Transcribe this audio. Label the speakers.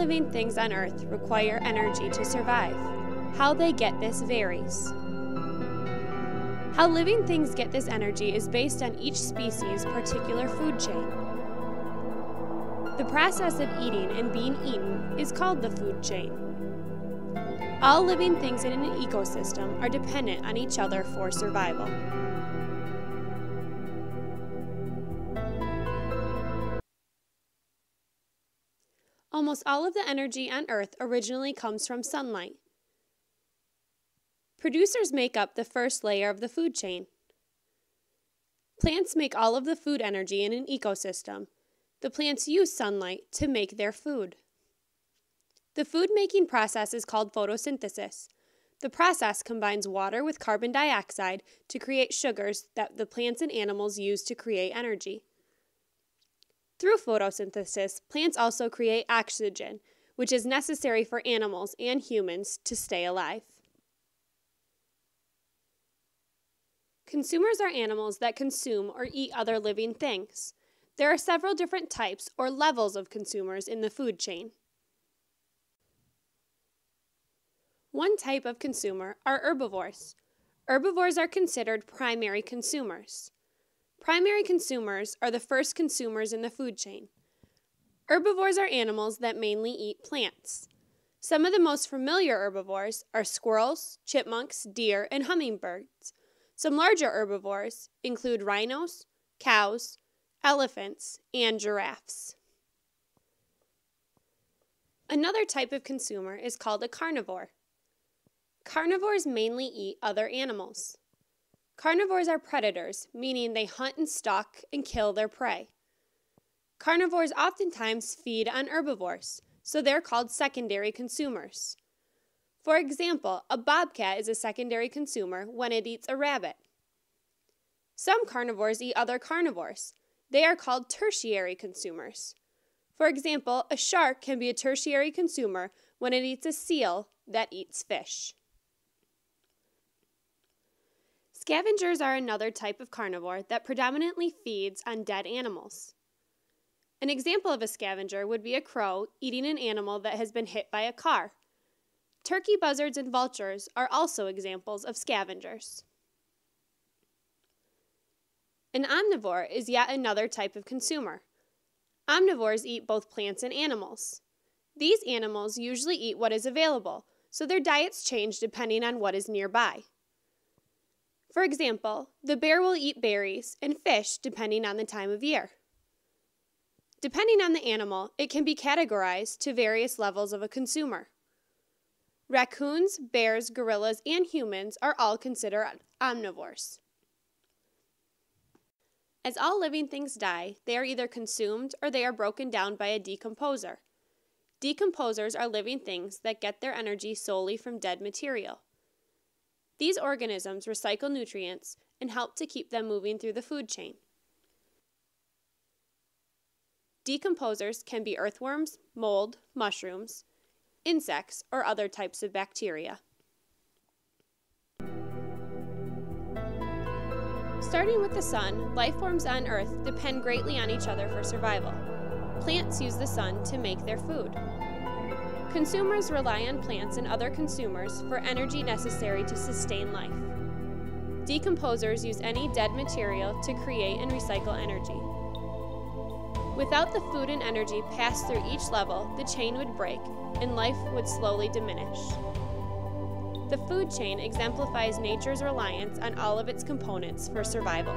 Speaker 1: living things on Earth require energy to survive. How they get this varies. How living things get this energy is based on each species' particular food chain. The process of eating and being eaten is called the food chain. All living things in an ecosystem are dependent on each other for survival. Almost all of the energy on Earth originally comes from sunlight. Producers make up the first layer of the food chain. Plants make all of the food energy in an ecosystem. The plants use sunlight to make their food. The food-making process is called photosynthesis. The process combines water with carbon dioxide to create sugars that the plants and animals use to create energy. Through photosynthesis, plants also create oxygen, which is necessary for animals and humans to stay alive. Consumers are animals that consume or eat other living things. There are several different types or levels of consumers in the food chain. One type of consumer are herbivores. Herbivores are considered primary consumers. Primary consumers are the first consumers in the food chain. Herbivores are animals that mainly eat plants. Some of the most familiar herbivores are squirrels, chipmunks, deer, and hummingbirds. Some larger herbivores include rhinos, cows, elephants, and giraffes. Another type of consumer is called a carnivore. Carnivores mainly eat other animals. Carnivores are predators, meaning they hunt and stalk and kill their prey. Carnivores oftentimes feed on herbivores, so they're called secondary consumers. For example, a bobcat is a secondary consumer when it eats a rabbit. Some carnivores eat other carnivores. They are called tertiary consumers. For example, a shark can be a tertiary consumer when it eats a seal that eats fish. Scavengers are another type of carnivore that predominantly feeds on dead animals. An example of a scavenger would be a crow eating an animal that has been hit by a car. Turkey buzzards and vultures are also examples of scavengers. An omnivore is yet another type of consumer. Omnivores eat both plants and animals. These animals usually eat what is available, so their diets change depending on what is nearby. For example, the bear will eat berries and fish depending on the time of year. Depending on the animal, it can be categorized to various levels of a consumer. Raccoons, bears, gorillas, and humans are all considered omnivores. As all living things die, they are either consumed or they are broken down by a decomposer. Decomposers are living things that get their energy solely from dead material. These organisms recycle nutrients and help to keep them moving through the food chain. Decomposers can be earthworms, mold, mushrooms, insects, or other types of bacteria. Starting with the sun, life forms on Earth depend greatly on each other for survival. Plants use the sun to make their food. Consumers rely on plants and other consumers for energy necessary to sustain life. Decomposers use any dead material to create and recycle energy. Without the food and energy passed through each level, the chain would break and life would slowly diminish. The food chain exemplifies nature's reliance on all of its components for survival.